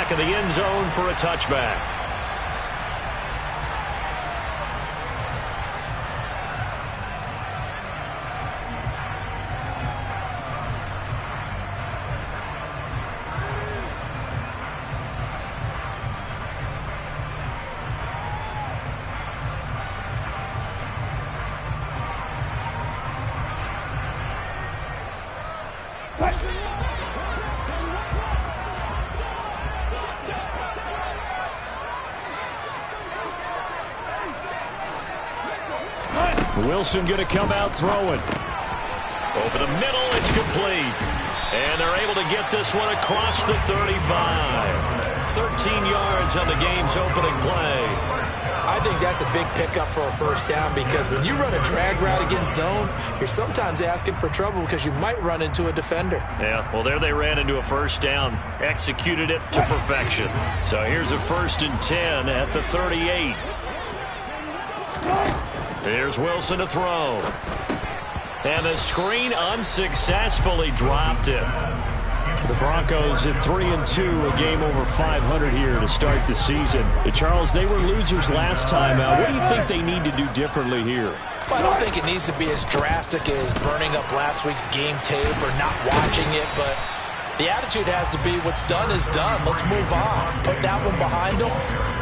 back of the end zone for a touchback. Wilson going to come out throwing. Over the middle, it's complete. And they're able to get this one across the 35. 13 yards on the game's opening play. I think that's a big pickup for a first down because when you run a drag route against zone, you're sometimes asking for trouble because you might run into a defender. Yeah, well, there they ran into a first down. Executed it to perfection. So here's a 1st and 10 at the 38. Here's Wilson to throw. And the screen unsuccessfully dropped it. The Broncos at 3-2, a game over 500 here to start the season. Charles, they were losers last time out. What do you think they need to do differently here? Well, I don't think it needs to be as drastic as burning up last week's game tape or not watching it, but the attitude has to be what's done is done. Let's move on. Put that one behind them,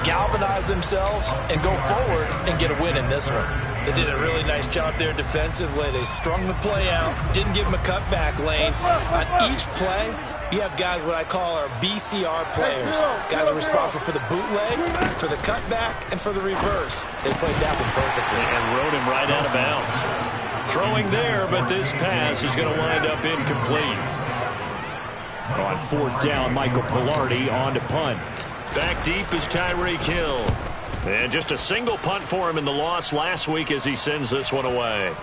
galvanize themselves, and go forward and get a win in this one. They did a really nice job there defensively. They strung the play out, didn't give them a cutback lane. On each play, you have guys what I call our BCR players. Guys are responsible for the bootleg, for the cutback, and for the reverse. They played that one perfectly. And rode him right out of bounds. Throwing there, but this pass is going to wind up incomplete. On 4th down, Michael Pilardi on to punt. Back deep is Tyreek Hill. And just a single punt for him in the loss last week as he sends this one away.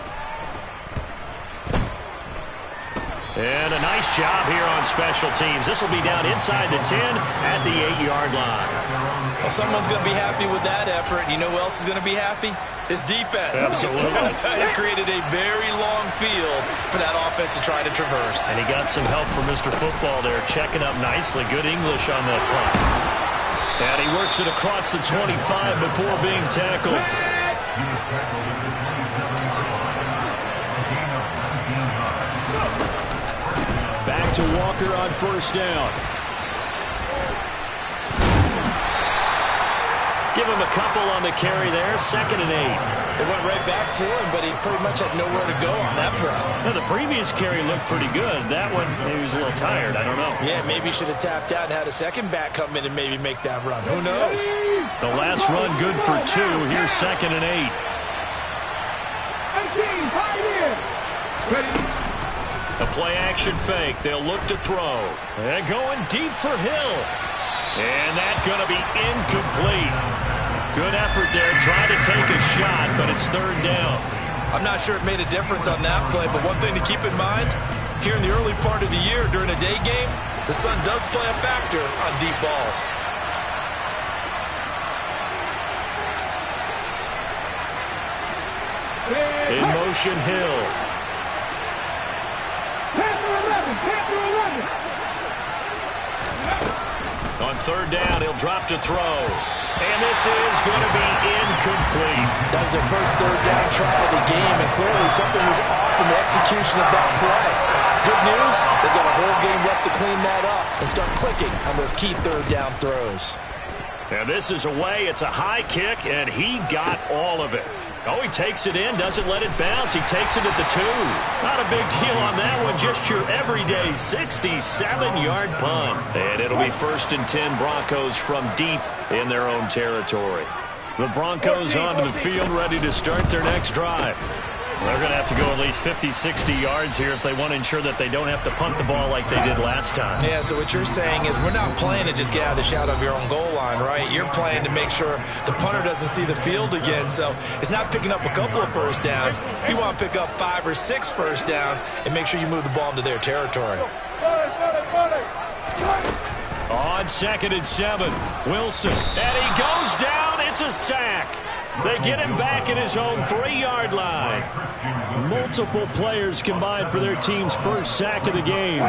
And a nice job here on special teams. This will be down inside the 10 at the 8-yard line. Well, someone's going to be happy with that effort. You know who else is going to be happy? His defense. Absolutely. It created a very long field for that offense to try to traverse. And he got some help from Mr. Football there, checking up nicely. Good English on that punt. And he works it across the 25 before being tackled. Back to Walker on 1st down. Give him a couple on the carry there. 2nd and 8. It went right back to him, but he pretty much had nowhere to go on that play. Now, the previous carry looked pretty good. That one, maybe he was a little tired. I don't know. Yeah, maybe he should have tapped out and had a second back come in and maybe make that run. Who knows? The last run good for 2. Here's 2nd and 8. A play-action fake. They'll look to throw. And going deep for Hill. And that's going to be incomplete. Good effort there, trying to take a shot, but it's 3rd down. I'm not sure it made a difference on that play, but one thing to keep in mind, here in the early part of the year during a day game, the sun does play a factor on deep balls. In motion, Hill. On 3rd down, he'll drop to throw. And this is going to be incomplete. That was their first 3rd down try of the game, and clearly something was off in the execution of that play. Good news, they've got a whole game left to clean that up and start clicking on those key 3rd down throws. And this is away. It's a high kick, and he got all of it. Oh, he takes it in, doesn't let it bounce. He takes it at the 2. Not a big deal on that one. Just your everyday 67-yard punt. And it'll be 1st and 10 Broncos from deep in their own territory. The Broncos onto the field, ready to start their next drive. They're going to have to go at least 50, 60 yards here if they want to ensure that they don't have to punt the ball like they did last time. Yeah, so what you're saying is we're not playing to just get out of the shadow of your own goal line, right? You're playing to make sure the punter doesn't see the field again. So it's not picking up a couple of first downs. You want to pick up 5 or 6 first downs and make sure you move the ball into their territory. On 2nd and 7, Wilson. And he goes down. It's a sack. They get him back at his own 3-yard line. Multiple players combined for their team's first sack of the game.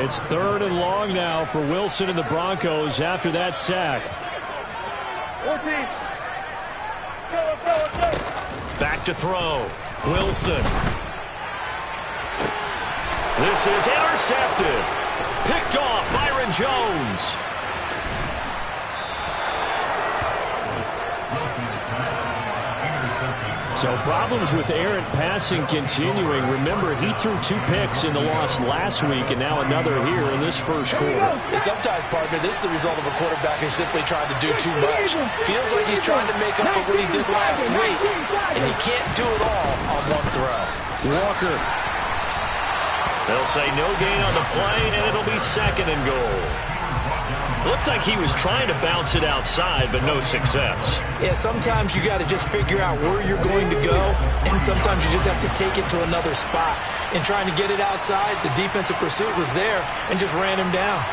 It's 3rd and long now for Wilson and the Broncos after that sack. Back to throw. Wilson. This is intercepted. Picked off Byron Jones. So problems with errant passing continuing. Remember, he threw 2 picks in the loss last week and now another here in this first quarter. And sometimes, partner, this is the result of a quarterback who's simply trying to do too much. Feels like he's trying to make up for what he did last week, and he can't do it all on one throw. Walker. They'll say no gain on the play, and it'll be 2nd and goal. Looked like he was trying to bounce it outside, but no success. Yeah, sometimes you got to just figure out where you're going to go, and sometimes you just have to take it to another spot. And trying to get it outside, the defensive pursuit was there and just ran him down.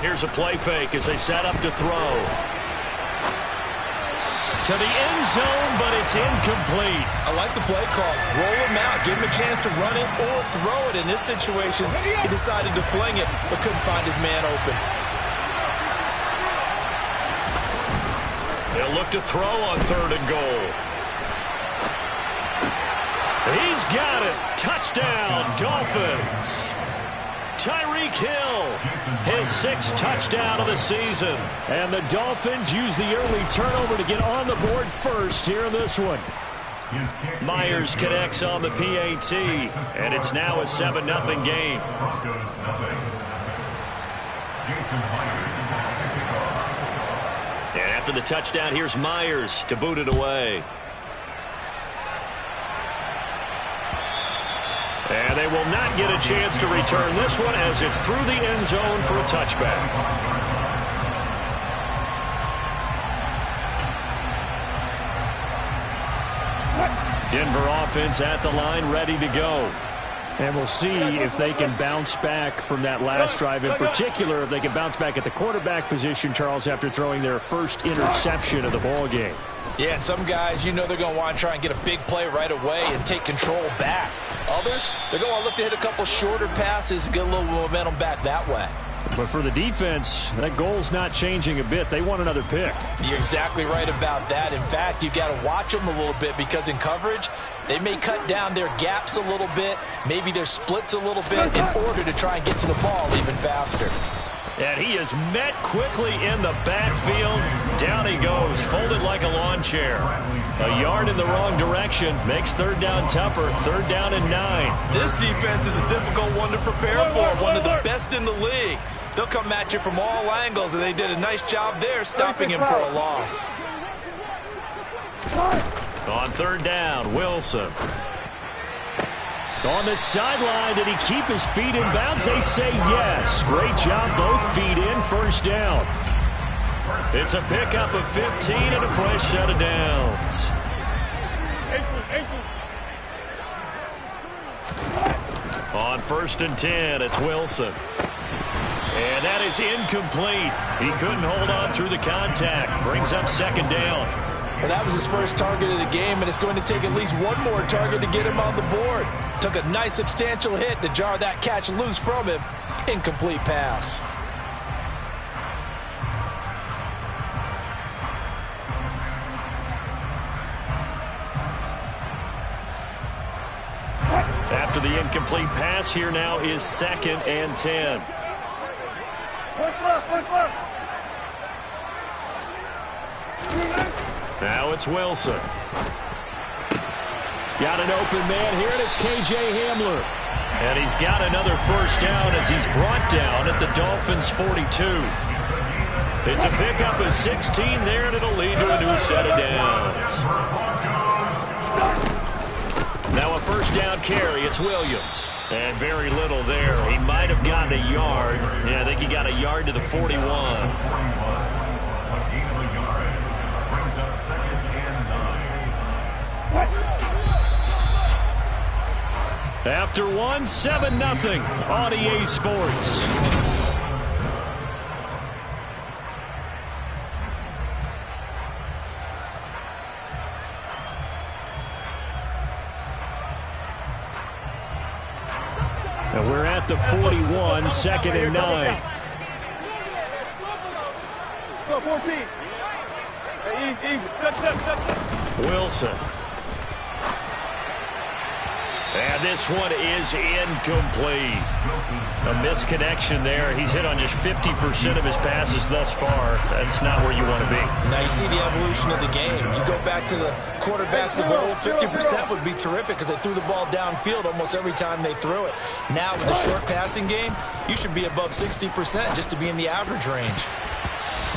Here's a play fake as they set up to throw. To the end zone, but it's incomplete. I like the play call. Roll him out, give him a chance to run it or throw it. In this situation, he decided to fling it, but couldn't find his man open. They'll look to throw on 3rd and goal. He's got it. Touchdown, Dolphins. Tyreek Hill, his 6th touchdown of the season. And the Dolphins use the early turnover to get on the board first here in this one. Myers connects on the PAT, and it's now a 7-0 game. And after the touchdown, here's Myers to boot it away. And they will not get a chance to return this one as it's through the end zone for a touchback. Denver offense at the line, ready to go. And we'll see if they can bounce back from that last drive. In particular, if they can bounce back at the quarterback position, Charles, after throwing their first interception of the ball game. Yeah, and some guys, you know they're going to want to try and get a big play right away and take control back. Others, they're going to look to hit a couple shorter passes and get a little momentum back that way. But for the defense, that goal's not changing a bit. They want another pick. You're exactly right about that. In fact, you've got to watch them a little bit because in coverage, they may cut down their gaps a little bit, maybe their splits a little bit in order to try and get to the ball even faster. And he is met quickly in the backfield. Down he goes, folded like a lawn chair. A yard in the wrong direction makes 3rd down tougher. 3rd down and 9. This defense is a difficult one to prepare for, one of the best in the league. They'll come at you from all angles, and they did a nice job there stopping him for a loss. On 3rd down, Wilson. On the sideline, did he keep his feet in bounds? They say yes. Great job, both feet in, 1st down. It's a pickup of 15 and a fresh set of downs. On 1st and 10, it's Wilson. And that is incomplete. He couldn't hold on through the contact. Brings up 2nd down. Well, that was his first target of the game, and it's going to take at least one more target to get him on the board. Took a nice substantial hit to jar that catch loose from him. Incomplete pass. After the incomplete pass, here now is 2nd and 10. Now it's Wilson. Got an open man here, and it's K.J. Hamler. And he's got another 1st down as he's brought down at the Dolphins' 42. It's a pickup of 16 there, and it'll lead to a new set of downs. Now a 1st down carry. It's Williams. And very little there. He might have gotten a yard. Yeah, I think he got a yard to the 41. After 7-0 on EA Sports. 41, 2nd and 9. 14. Wilson. And this one is incomplete. A misconnection there. He's hit on just 50% of his passes thus far. That's not where you want to be. Now you see the evolution of the game. You go back to the quarterbacks of old, 50% would be terrific because they threw the ball downfield almost every time they threw it. Now with the short passing game, you should be above 60% just to be in the average range.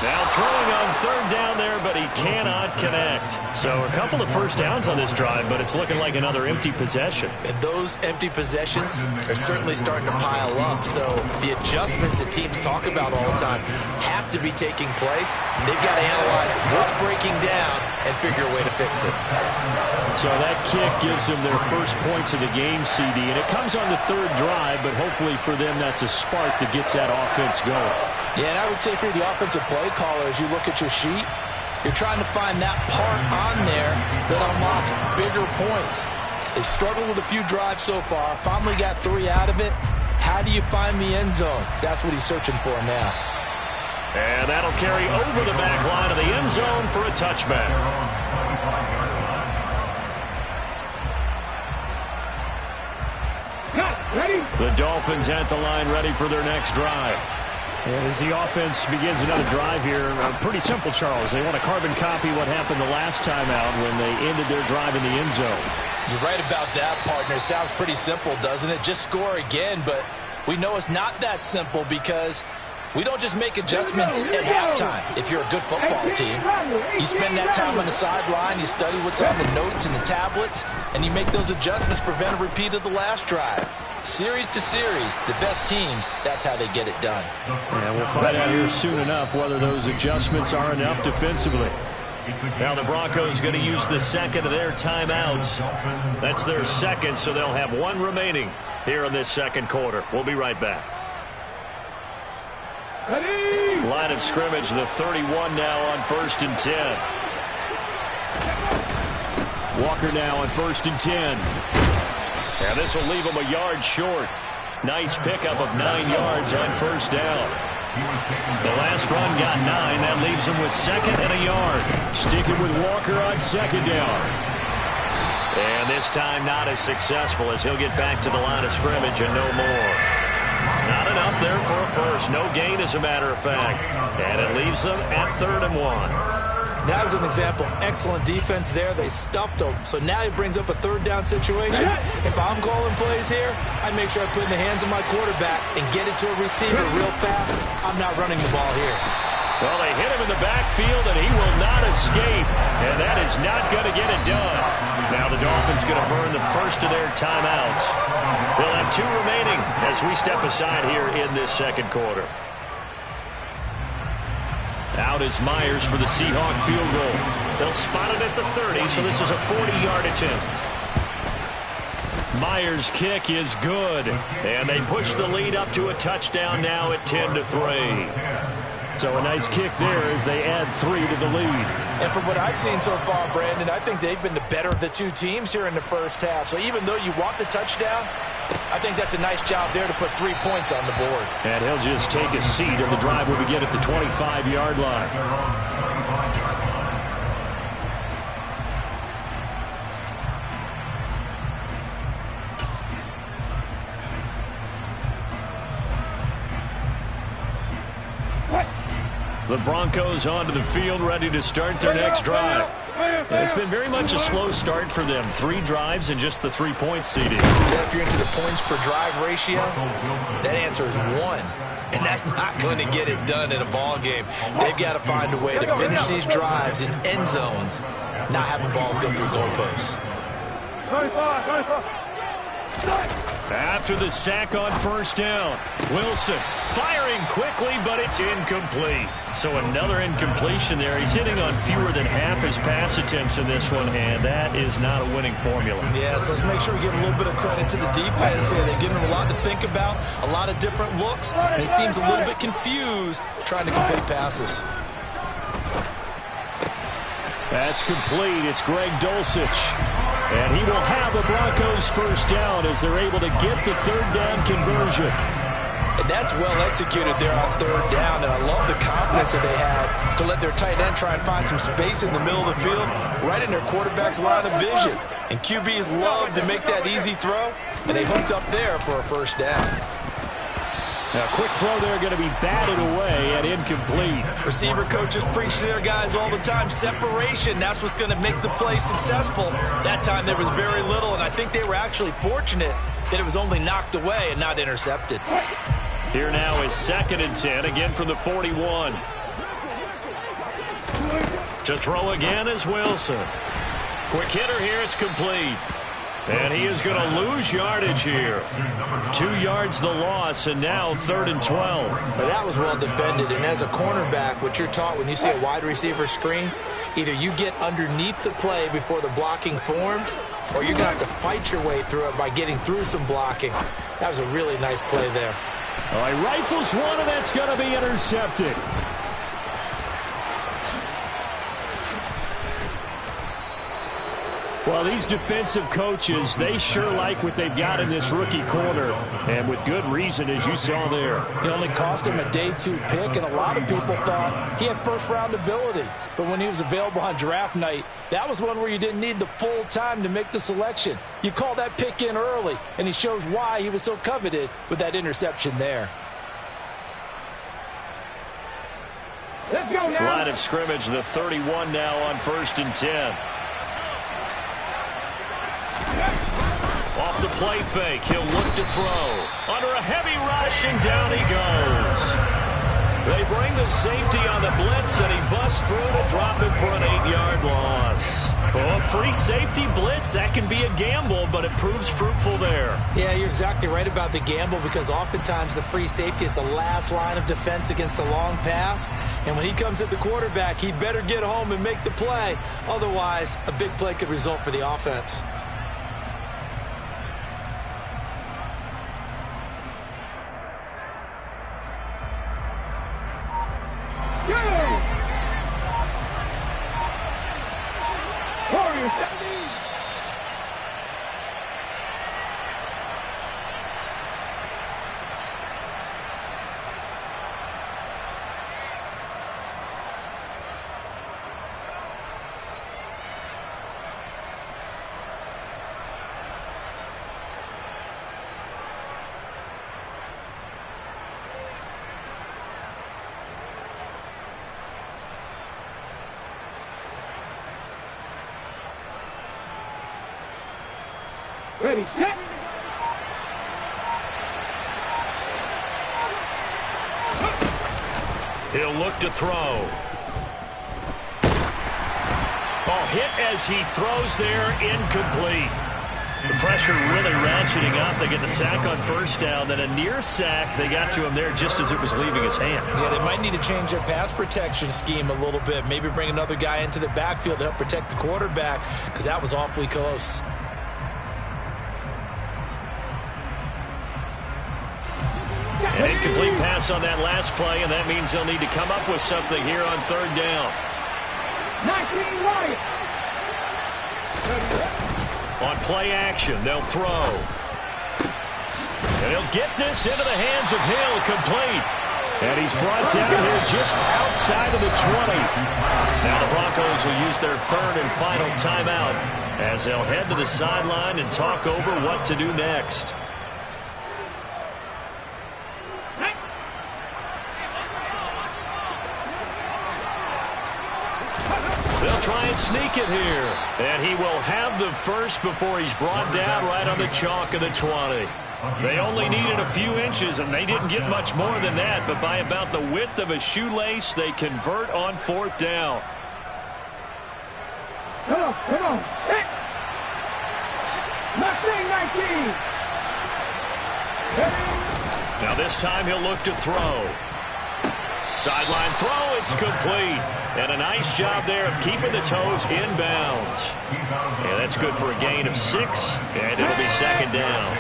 Now throwing on third down there, but he cannot connect. So a couple of first downs on this drive, but it's looking like another empty possession. And those empty possessions are certainly starting to pile up. So the adjustments that teams talk about all the time have to be taking place. They've got to analyze what's breaking down and figure a way to fix it. So that kick gives them their first points of the game, CD. And it comes on the third drive, but hopefully for them that's a spark that gets that offense going. Yeah, and I would say if you're the offensive play caller, as you look at your sheet, you're trying to find that part on there that unlocks bigger points. They've struggled with a few drives so far, finally got 3 out of it. How do you find the end zone? That's what he's searching for now. And that'll carry over the back line of the end zone for a touchback. The Dolphins at the line ready for their next drive. And as the offense begins another drive here, pretty simple, Charles. They want to carbon copy what happened the last time out when they ended their drive in the end zone. You're right about that, partner. It sounds pretty simple, doesn't it? Just score again, but we know it's not that simple because we don't just make adjustments at halftime. If you're a good football team, you spend that time on the sideline, you study what's on the notes and the tablets, and you make those adjustments, prevent a repeat of the last drive. Series to series, the best teams, that's how they get it done. And we'll find out here soon enough whether those adjustments are enough defensively. Now the Broncos going to use the second of their timeouts. That's their second, so they'll have 1 remaining here in this second quarter. We'll be right back. Line of scrimmage, the 31 now on 1st and 10. Walker now on 1st and 10. And this will leave him a yard short. Nice pickup of 9 yards on 1st down. The last run got 9. That leaves him with 2nd and a yard. Sticking with Walker on 2nd down. And this time not as successful as he'll get back to the line of scrimmage and no more. Not enough there for a first. No gain, as a matter of fact. And it leaves them at 3rd and 1. That was an example of excellent defense there. They stuffed him. So now he brings up a 3rd down situation. If I'm calling plays here, I make sure I put it in the hands of my quarterback and get it to a receiver real fast. I'm not running the ball here. Well, they hit him in the backfield, and he will not escape. And that is not going to get it done. Now the Dolphins going to burn the first of their timeouts. They'll have 2 remaining as we step aside here in this second quarter. Out is Myers for the Seahawk field goal. They'll spot it at the 30, so this is a 40-yard attempt. Myers' kick is good, and they push the lead up to a touchdown now at 10-3. So a nice kick there as they add 3 to the lead. And from what I've seen so far, Brandon, I think they've been the better of the 2 teams here in the first half. So even though you want the touchdown, I think that's a nice job there to put 3 points on the board. And he'll just take a seat, and the drive will begin at the 25-yard line. The Broncos onto the field, ready to start their next drive. It's been very much a slow start for them. 3 drives and just the 3 points seeded. Yeah, if you're into the points per drive ratio, that answer is 1. And that's not going to get it done in a ball game. They've got to find a way to finish these drives in end zones, not having balls go through goalposts. After the sack on 1st down, Wilson firing quickly, but it's incomplete. So another incompletion there. He's hitting on fewer than half his pass attempts in this one, and that is not a winning formula. Yeah, so let's make sure we give a little bit of credit to the defense here. They've given him a lot to think about, a lot of different looks, and he seems a little bit confused trying to complete passes. That's complete. It's Greg Dulcich. And he will have the Broncos first down as they're able to get the third down conversion. And that's well executed there on third down, and I love the confidence that they had to let their tight end try and find some space in the middle of the field, right in their quarterback's line of vision. And QBs love to make that easy throw, and they hooked up there for a first down. Now, quick throw there going to be batted away and incomplete. Receiver coaches preach to their guys all the time. Separation, that's what's going to make the play successful. That time there was very little, and I think they were actually fortunate that it was only knocked away and not intercepted. Here now is 2nd and 10, again from the 41. To throw again is Wilson. Quick hitter here, it's complete. And he is going to lose yardage here. 2 yards the loss, and now 3rd and 12. But that was well defended, and as a cornerback, what you're taught when you see a wide receiver screen, either you get underneath the play before the blocking forms, or you're going to have to fight your way through it by getting through some blocking. That was a really nice play there. All right, rifles one, and that's going to be intercepted. Well, these defensive coaches, they sure like what they've got in this rookie corner, and with good reason, as you saw there. It only cost him a day 2 pick, and a lot of people thought he had first-round ability. But when he was available on draft night, that was one where you didn't need the full time to make the selection. You call that pick in early, and he shows why he was so coveted with that interception there. Let's go now. Line of scrimmage, the 31 now on 1st and 10. Off the play fake, he'll look to throw. Under a heavy rush, and down he goes. They bring the safety on the blitz, and he busts through to drop him for an 8-yard loss. Oh, free safety blitz, that can be a gamble, but it proves fruitful there. Yeah, you're exactly right about the gamble, because oftentimes the free safety is the last line of defense against a long pass. And when he comes at the quarterback, he better get home and make the play. Otherwise, a big play could result for the offense. Ready, set. He'll look to throw. Ball hit as he throws there, incomplete. The pressure really ratcheting up. They get the sack on 1st down, then a near sack. They got to him there just as it was leaving his hand. Yeah, they might need to change their pass protection scheme a little bit. Maybe bring another guy into the backfield to help protect the quarterback, because that was awfully close. An incomplete pass on that last play, and that means they'll need to come up with something here on 3rd down. 19 right. On play action, they'll throw. And he'll get this into the hands of Hill, complete. And he's brought down here just outside of the 20. Now the Broncos will use their 3rd and final timeout as they'll head to the sideline and talk over what to do next. They'll try and sneak it here. And he will have the first before he's brought down right on the chalk of the 20. They only needed a few inches, and they didn't get much more than that. But by about the width of a shoelace, they convert on 4th down. Come on. Hit. Mustang 19. Now this time he'll look to throw. Sideline throw, it's complete. And a nice job there of keeping the toes inbounds. Yeah, that's good for a gain of 6, and it'll be 2nd down.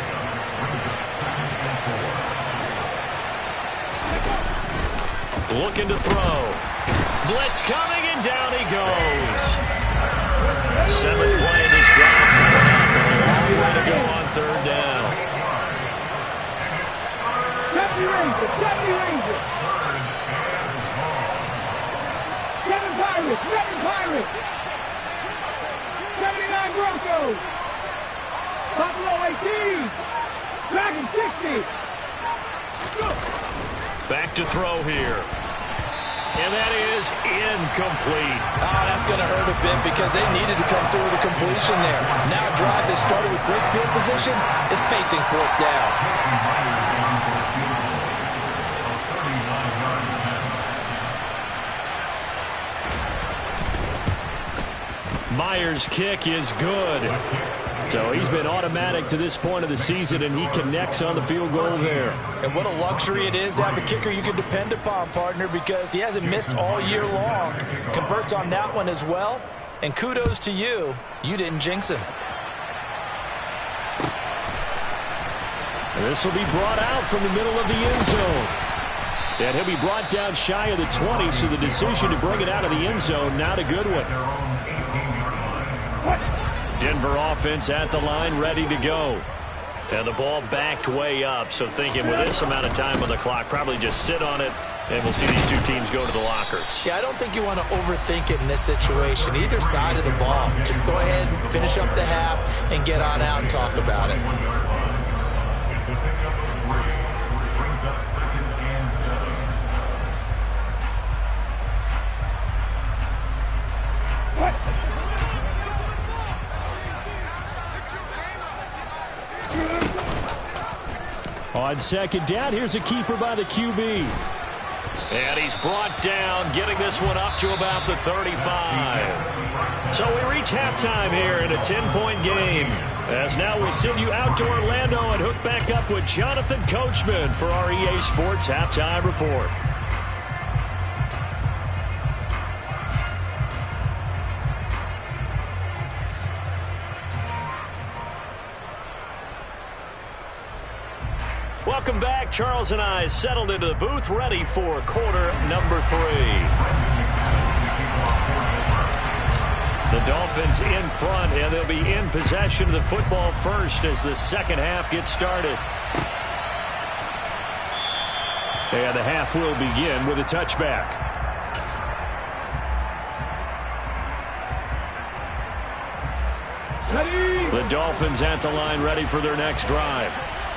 Looking to throw. Blitz coming, and down he goes. 7th play of this drive coming to go on third down. 70 Rangers, 70 Rangers. 7 Pirates, 7 Pirates. 79 Broncos. Buffalo 18. Dragon 60. Back to throw here. And that is incomplete. Oh, that's going to hurt a bit because they needed to come through with a completion there. Now a drive that started with great field position is facing fourth down. Myers' kick is good. So he's been automatic to this point of the season, and he connects on the field goal there. And what a luxury it is to have a kicker you can depend upon, partner, because he hasn't missed all year long. Converts on that one as well. And kudos to you. You didn't jinx him. And this will be brought out from the middle of the end zone. And he'll be brought down shy of the 20, so the decision to bring it out of the end zone, not a good one. Denver offense at the line, ready to go. And the ball backed way up, so thinking with this amount of time on the clock, probably just sit on it, and we'll see these two teams go to the lockers. Yeah, I don't think you want to overthink it in this situation. Either side of the ball. Just go ahead and finish up the half and get on out and talk about it. On second down, here's a keeper by the QB. And he's brought down, getting this one up to about the 35. So we reach halftime here in a 10-point game. As now we send you out to Orlando and hook back up with Jonathan Coachman for our EA Sports Halftime Report. Welcome back. Charles and I settled into the booth, ready for quarter number 3. The Dolphins in front, and they'll be in possession of the football first as the second half gets started. And the half will begin with a touchback. The Dolphins at the line, ready for their next drive.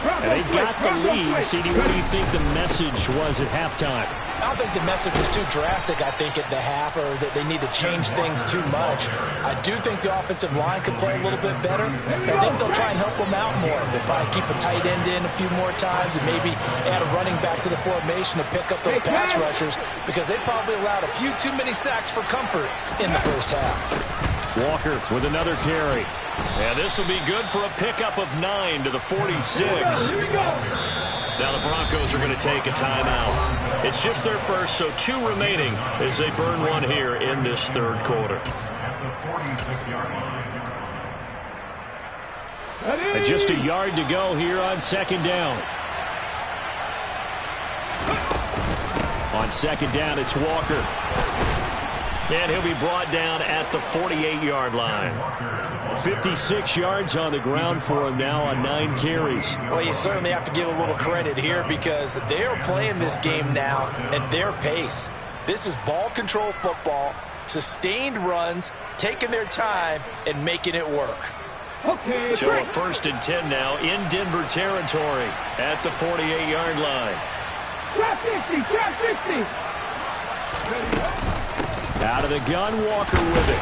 And they've got the lead. CD, what do you think the message was at halftime? I don't think the message was too drastic, I think, at the half, or that they need to change things too much. I do think the offensive line could play a little bit better. I think they'll try and help them out more. They'll probably keep a tight end in a few more times and maybe add a running back to the formation to pick up those pass rushers, because they probably allowed a few too many sacks for comfort in the first half. Walker with another carry. And this will be good for a pickup of 9 to the 46. Now the Broncos are going to take a timeout. It's just their first, so 2 remaining as they burn one here in this third quarter. And just a yard to go here on second down. On second down, it's Walker. And he'll be brought down at the 48-yard line. 56 yards on the ground for him now on 9 carries. Well, you certainly have to give a little credit here because they are playing this game now at their pace. This is ball control football, sustained runs, taking their time, and making it work. So a 1st and 10 now in Denver territory at the 48-yard line. Trap 50, trap 50. Out of the gun, Walker with it.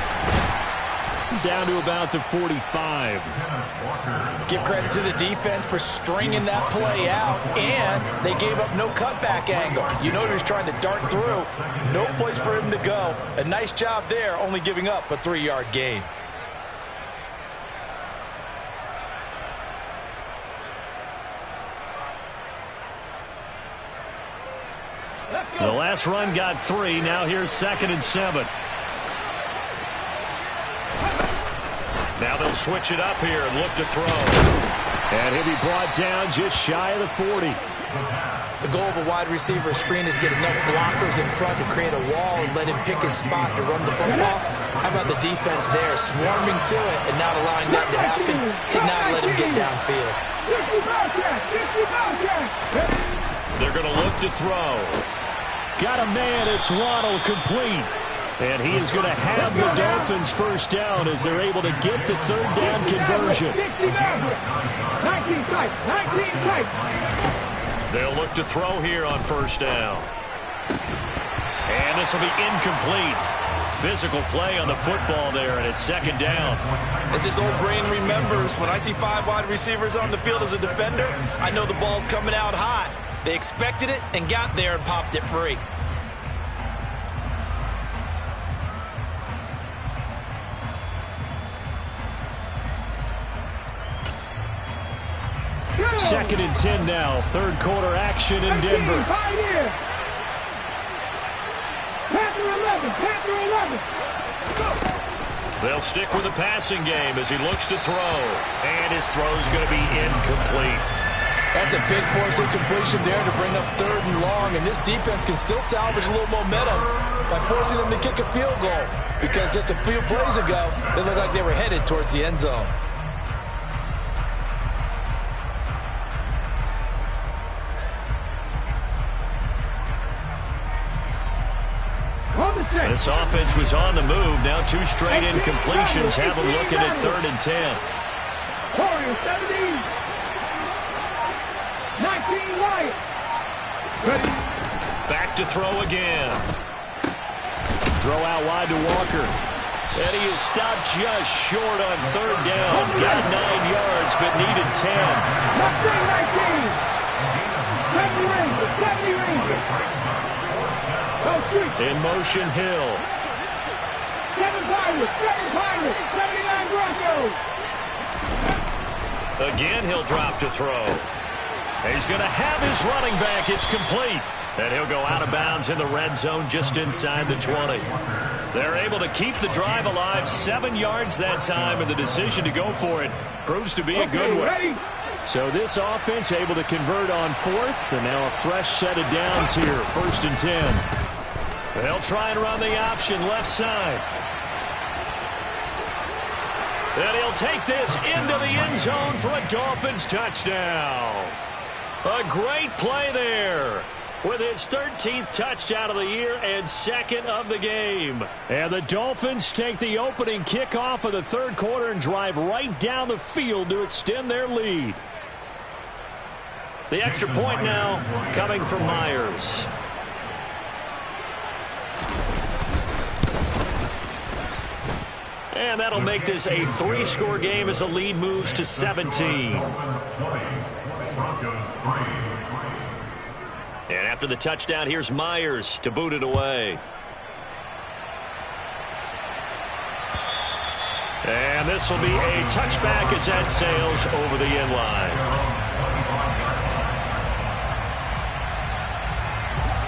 Down to about the 45. Give credit to the defense for stringing that play out, and they gave up no cutback angle. You know he was trying to dart through. No place for him to go. A nice job there, only giving up a 3-yard gain. The last run got 3. Now here's 2nd and 7. Now they'll switch it up here and look to throw. And he'll be brought down just shy of the 40. The goal of a wide receiver screen is get enough blockers in front to create a wall and let him pick his spot to run the football. How about the defense there, swarming to it and not allowing that to happen? Did not let him get downfield. They're going to look to throw. Got a man, it's Waddle, complete. And he is going to have the Dolphins first down as they're able to get the third down conversion. 19 tight. They'll look to throw here on first down. And this will be incomplete. Physical play on the football there, and it's second down. As his old brain remembers, when I see 5 wide receivers on the field as a defender, I know the ball's coming out hot. They expected it and got there and popped it free. Second and 10 now. Third quarter action in Denver. They'll stick with the passing game as he looks to throw. And his throw's going to be incomplete. That's a big force of completion there to bring up third and long. And this defense can still salvage a little momentum by forcing them to kick a field goal. Because just a few plays ago, they looked like they were headed towards the end zone. This offense was on the move. Now 2 straight incompletions have them looking at third and 10. 17. 19 right. Back to throw again. Throw out wide to Walker. And he is stopped just short on third down. Got 9 yards, but needed 10. 70 Rangers. In motion, Hill. 7 Pirates. 79 Broncos. Again, he'll drop to throw. He's going to have his running back. It's complete. And he'll go out of bounds in the red zone just inside the 20. They're able to keep the drive alive. 7 yards that time, and the decision to go for it proves to be a good one. So this offense able to convert on fourth, and now a fresh set of downs here. First and 10. They'll try and run the option left side. And he'll take this into the end zone for a Dolphins touchdown. A great play there with his 13th touchdown of the year and second of the game. And the Dolphins take the opening kickoff of the third quarter and drive right down the field to extend their lead. The extra point now coming from Myers. And that'll make this a 3-score game as the lead moves to 17. And after the touchdown, here's Myers to boot it away. And this will be a touchback as that sails over the end line.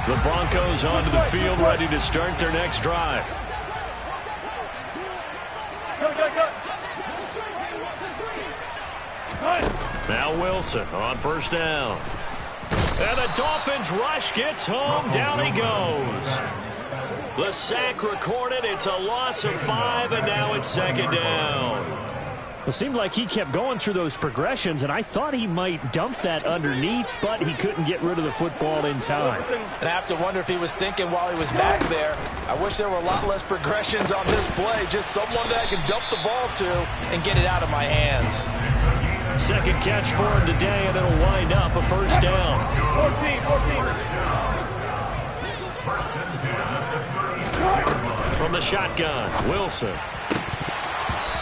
The Broncos onto the field, ready to start their next drive. Now Wilson on first down. And the Dolphins rush gets home. Down he goes. The sack recorded. It's a loss of 5, and now it's second down. It seemed like he kept going through those progressions, and I thought he might dump that underneath, but he couldn't get rid of the football in time. And I have to wonder if he was thinking while he was back there, I wish there were a lot less progressions on this play. Just someone that I can dump the ball to and get it out of my hands. Second catch for him today, and it'll wind up a first down. 14. From the shotgun, Wilson.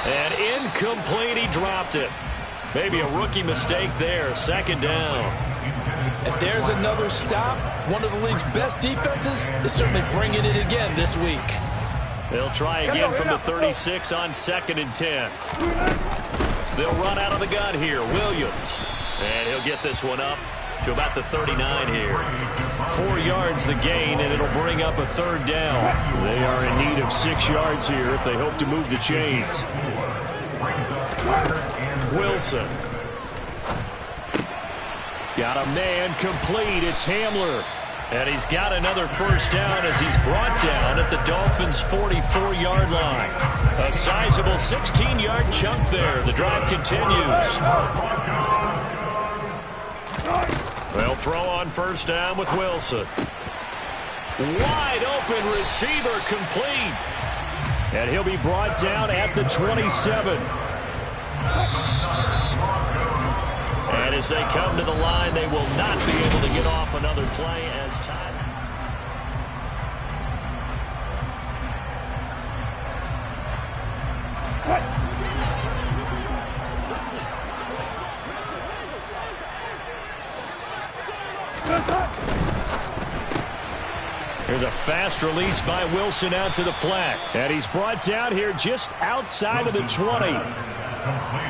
And incomplete, he dropped it. Maybe a rookie mistake there. Second down. And there's another stop. One of the league's best defenses is certainly bringing it again this week. They'll try again from the 36 on second and 10. They'll run out of the gun here. Williams. And he'll get this one up to about the 39 here. 4 yards the gain, and it'll bring up a third down. They are in need of 6 yards here if they hope to move the chains. Wilson. Got a man complete. It's Hamler. And he's got another first down as he's brought down at the Dolphins' 44-yard line. A sizable 16-yard chunk there. The drive continues. They'll throw on first down with Wilson. Wide open receiver complete. And he'll be brought down at the 27. And as they come to the line, they will not be able to get off another play as time. Here's a fast release by Wilson out to the flat. And he's brought down here just outside of the 20.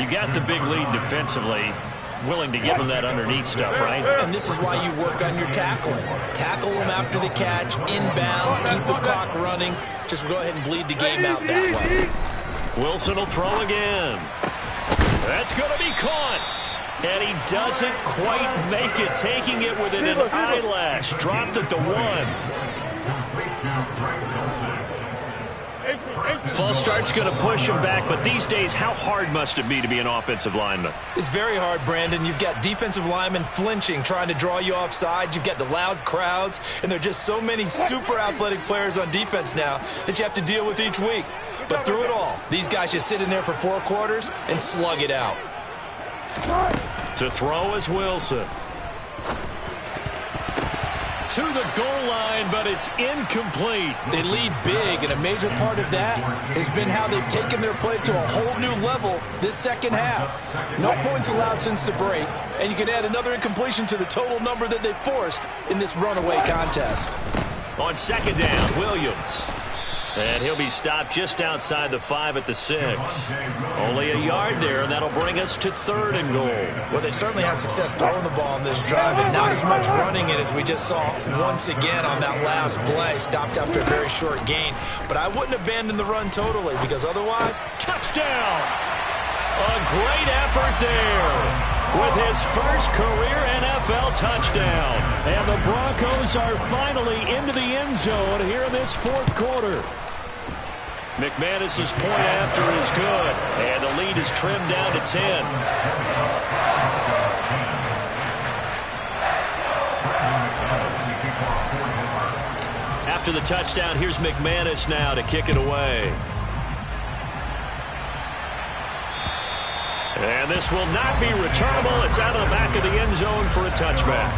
You got the big lead defensively. Willing to give him that underneath stuff, right? And this is why you work on your tackling. Tackle them after the catch, inbounds, keep the clock running. Just go ahead and bleed the game out that way. Wilson will throw again. That's going to be caught. And he doesn't quite make it, taking it within an eyelash. Dropped at the 1. False start's going to push him back, but these days, how hard must it be to be an offensive lineman? It's very hard, Brandon. You've got defensive linemen flinching, trying to draw you offside. You've got the loud crowds, and there are just so many super athletic players on defense now that you have to deal with each week. But through it all, these guys just sit in there for 4 quarters and slug it out. To throw is Wilson. To the goal line, but it's incomplete. They lead big, and a major part of that has been how they've taken their play to a whole new level this second half. No points allowed since the break, and you can add another incompletion to the total number that they forced in this runaway contest. On second down, Williams. And he'll be stopped just outside the 5 at the 6. Only a yard there, and that'll bring us to 3rd and goal. Well, they certainly had success throwing the ball in this drive, and not as much running it as we just saw once again on that last play. Stopped after a very short gain. But I wouldn't abandon the run totally, because otherwise, touchdown! A great effort there with his first career NFL touchdown. And the Broncos are finally into the end zone here in this 4th quarter. McManus's point after is good, and the lead is trimmed down to 10. After the touchdown, here's McManus now to kick it away. And this will not be returnable. It's out of the back of the end zone for a touchback.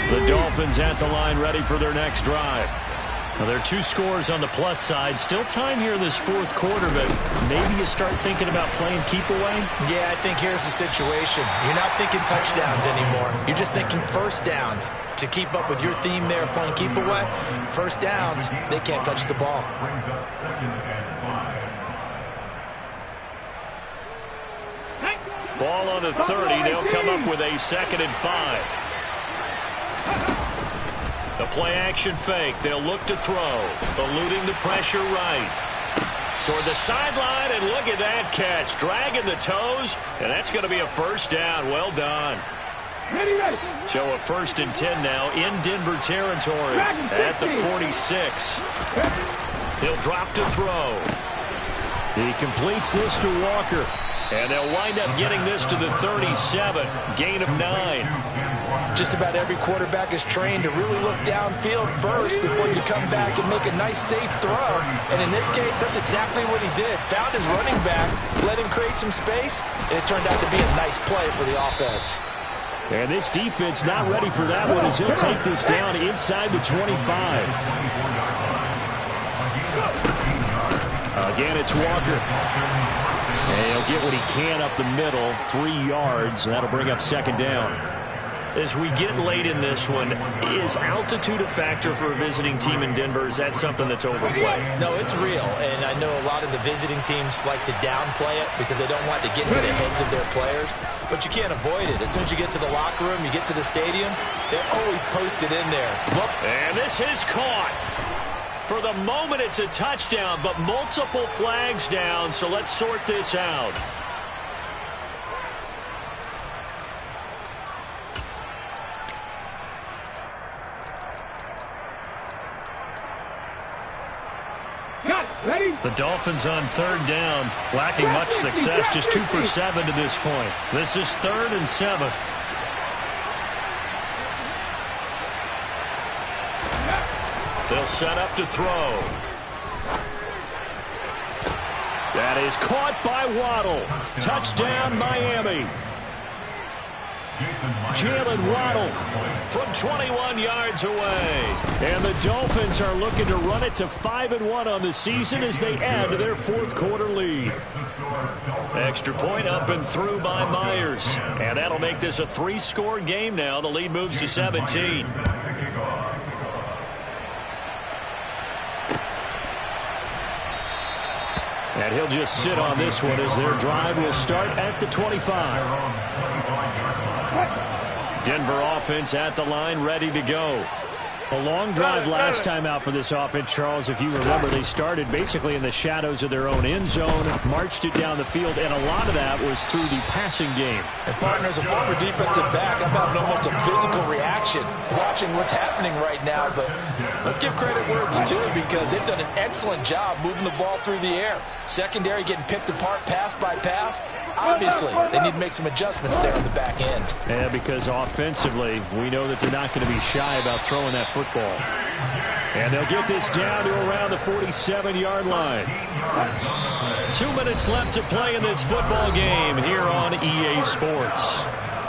The Dolphins at the line ready for their next drive. Now, there are 2 scores on the plus side. Still time here in this 4th quarter, but maybe you start thinking about playing keep away? Yeah, I think here's the situation. You're not thinking touchdowns anymore. You're just thinking first downs. To keep up with your theme there, playing keep away, first downs, they can't touch the ball. Ball on the 30. They'll come up with a 2nd and 5. The play-action fake. They'll look to throw. Eluding the pressure right. Toward the sideline, and look at that catch. Dragging the toes, and that's going to be a first down. Well done. So a 1st and 10 now in Denver territory at the 46. He'll drop to throw. He completes this to Walker. And they'll wind up getting this to the 37. Gain of 9. Just about every quarterback is trained to really look downfield first before you come back and make a nice, safe throw. And in this case, that's exactly what he did. Found his running back, let him create some space, and it turned out to be a nice play for the offense. And this defense not ready for that one as he'll take this down inside the 25. Again, it's Walker. And he'll get what he can up the middle, 3 yards, and that'll bring up 2nd down. As we get late in this one, is altitude a factor for a visiting team in Denver? Is that something that's overplayed? No, it's real, and I know a lot of the visiting teams like to downplay it because they don't want to get to the heads of their players, but you can't avoid it. As soon as you get to the locker room, you get to the stadium, they're always posted in there. And this is caught. For the moment, it's a touchdown, but multiple flags down, so let's sort this out. The Dolphins on third down, lacking much success, just 2 for 7 to this point. This is 3rd and 7. They'll set up to throw. That is caught by Waddle. Touchdown, Miami. Jalen Waddle from 21 yards away. And the Dolphins are looking to run it to 5-1 on the season as they add to their 4th quarter lead. Extra point up and through by Myers. And that'll make this a 3-score game now. The lead moves to 17. And he'll just sit on this one as their drive will start at the 25. Denver offense at the line, ready to go. A long drive last time out for this offense, Charles. If you remember, they started basically in the shadows of their own end zone, marched it down the field, and a lot of that was through the passing game. And partners, a former defensive back, I'm having almost a physical reaction watching what's happening right now. But let's give credit where it's due, because they've done an excellent job moving the ball through the air. Secondary getting picked apart pass by pass. Obviously, they need to make some adjustments there on the back end. Yeah, because offensively, we know that they're not going to be shy about throwing that football. And they'll get this down to around the 47-yard line. 2 minutes left to play in this football game here on EA Sports.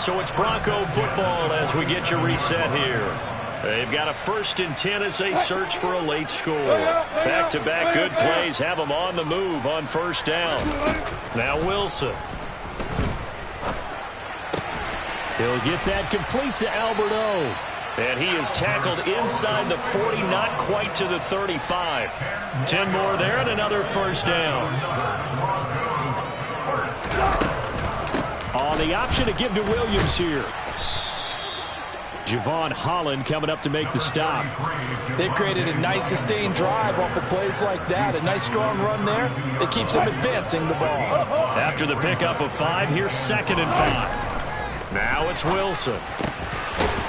So it's Bronco football as we get you reset here. They've got a 1st and 10 as they search for a late score. Back-to-back good plays have them on the move on 1st down. Now Wilson. He'll get that complete to Alberto. And he is tackled inside the 40, not quite to the 35. 10 more there and another 1st down. On the option to give to Williams here. Javon Holland coming up to make the stop. They've created a nice sustained drive off of plays like that. A nice strong run there that keeps them advancing the ball. After the pickup of 5, here's 2nd and 5. Now it's Wilson.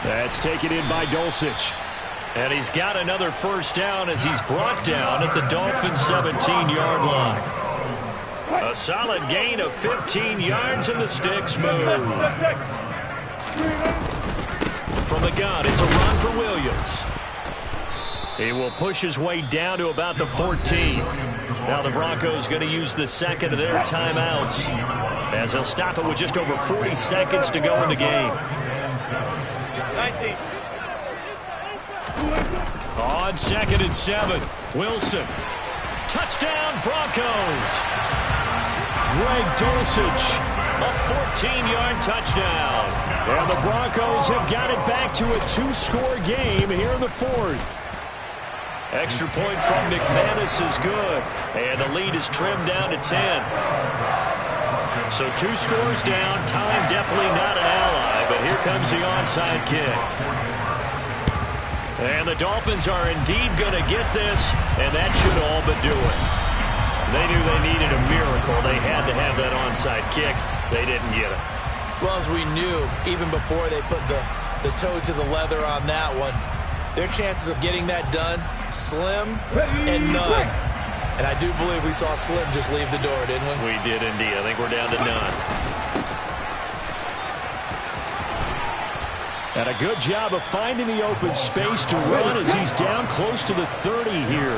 That's taken in by Dulcich. And he's got another 1st down as he's brought down at the Dolphins' 17-yard line. A solid gain of 15 yards and the sticks move. From the gun, it's a run for Williams. He will push his way down to about the 14. Now the Broncos going to use the 2nd of their timeouts as they'll stop it with just over 40 seconds to go in the game. 19. On 2nd and 7, Wilson. Touchdown, Broncos. Greg Dulcich, a 14-yard touchdown. And the Broncos have got it back to a 2-score game here in the 4th. Extra point from McManus is good. And the lead is trimmed down to 10. So 2 scores down. Time definitely not an ally, but here comes the onside kick. And the Dolphins are indeed going to get this, and that should all but do it. They knew they needed a miracle. They had to have that onside kick. They didn't get it. Well, as we knew, even before they put the toe to the leather on that one, their chances of getting that done, slim and none. And I do believe we saw Slim just leave the door, didn't we? We did indeed. I think we're down to none. And a good job of finding the open space to run as he's down close to the 30 here.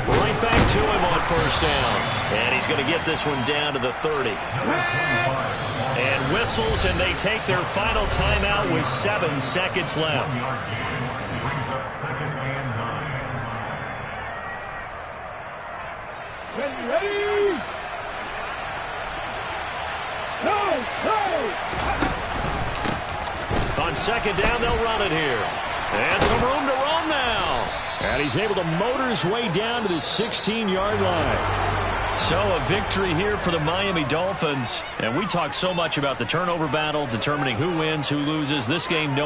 Right back to him on 1st down. And he's going to get this one down to the 30. And whistles, and they take their final timeout with 7 seconds left. Ready? On 2nd down, they'll run it here. And some room to run now. And he's able to motor his way down to the 16-yard line. So a victory here for the Miami Dolphins. And we talk so much about the turnover battle, determining who wins, who loses. This game, no